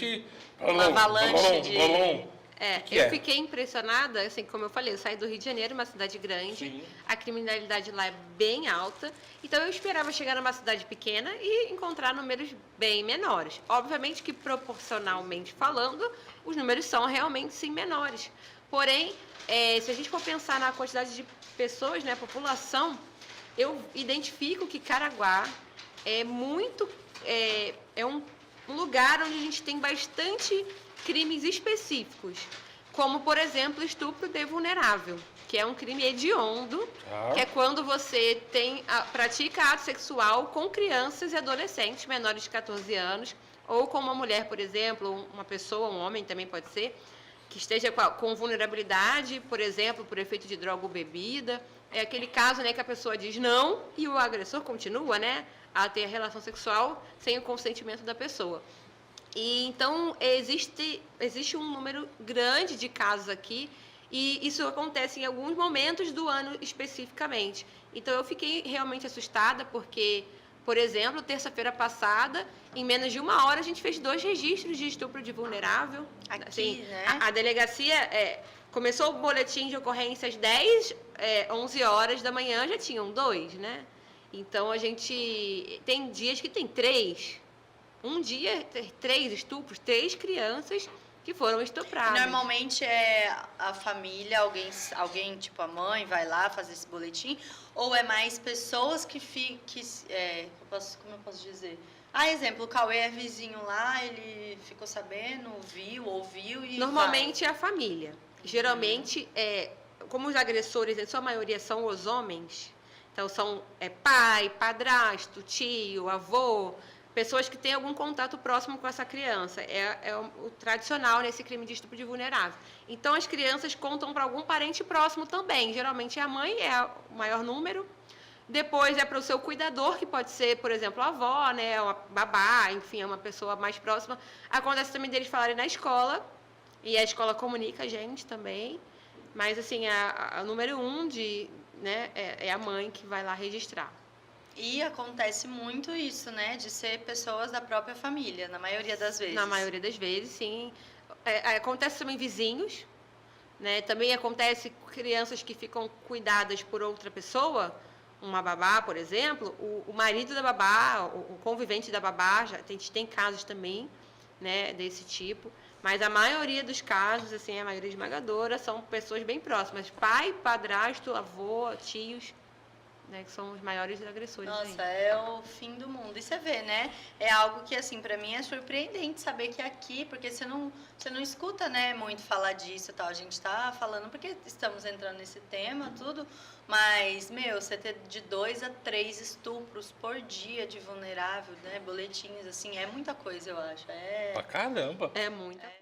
sente Uma avalanche de... Eu fiquei impressionada, assim, como eu falei, eu saí do Rio de Janeiro, uma cidade grande, Sim. a criminalidade lá é bem alta, então eu esperava chegar numa cidade pequena e encontrar números bem menores. Obviamente que proporcionalmente falando, os números são realmente sim menores. Porém, se a gente for pensar na quantidade de pessoas, né, população, eu identifico que Caraguá é muito, é um lugar onde a gente tem bastante crimes específicos, como, por exemplo, estupro de vulnerável, que é um crime hediondo, que é quando você pratica ato sexual com crianças e adolescentes menores de 14 anos, ou com uma mulher, por exemplo, uma pessoa, um homem também pode ser, que esteja com vulnerabilidade, por exemplo, por efeito de droga ou bebida. É aquele caso, né, que a pessoa diz não e o agressor continua, né, a ter a relação sexual sem o consentimento da pessoa. E então existe um número grande de casos aqui e isso acontece em alguns momentos do ano especificamente. Então eu fiquei realmente assustada porque, por exemplo, terça-feira passada, em menos de 1 hora, a gente fez 2 registros de estupro de vulnerável. Aqui, assim, né? A delegacia começou o boletim de ocorrência às 10, 11 horas da manhã, já tinham 2, né? Então a gente tem dias que tem 3. Um dia, 3 estupros, 3 crianças que foram estupradas. Normalmente é a família, alguém tipo a mãe vai lá fazer esse boletim, ou é mais pessoas que como eu posso dizer? Exemplo, o Cauê é vizinho lá, ele ficou sabendo, ouviu e normalmente é a família. Geralmente, como os agressores, em sua maioria, são os homens, então são pai, padrasto, tio, avô, pessoas que têm algum contato próximo com essa criança. É o tradicional nesse crime de estupro de vulnerável. Então, as crianças contam para algum parente próximo também. Geralmente, a mãe é o maior número. Depois, é para o seu cuidador, que pode ser, por exemplo, a avó, né, uma babá, enfim, é uma pessoa mais próxima. Acontece também deles falarem na escola, e a escola comunica a gente também. Mas, assim, a número 1 né, é a mãe que vai lá registrar. E acontece muito isso, né? De ser pessoas da própria família, na maioria das vezes. Na maioria das vezes, sim. Acontece também vizinhos, né? Também acontece crianças que ficam cuidadas por outra pessoa, uma babá, por exemplo, o marido da babá, o convivente da babá, a gente tem casos também, né, desse tipo. Mas a maioria dos casos, assim, a maioria esmagadora, são pessoas bem próximas. Pai, padrasto, avô, tios, né, que são os maiores agressores. Nossa, aí. é o fim do mundo. E você vê, né? É algo que, assim, pra mim é surpreendente saber que aqui, porque você não escuta, né, muito falar disso e tal. A gente tá falando porque estamos entrando nesse tema, tudo. Mas, você ter de 2 a 3 estupros por dia de vulnerável, né? Boletins, assim, é muita coisa, eu acho. Pra caramba. É muita coisa.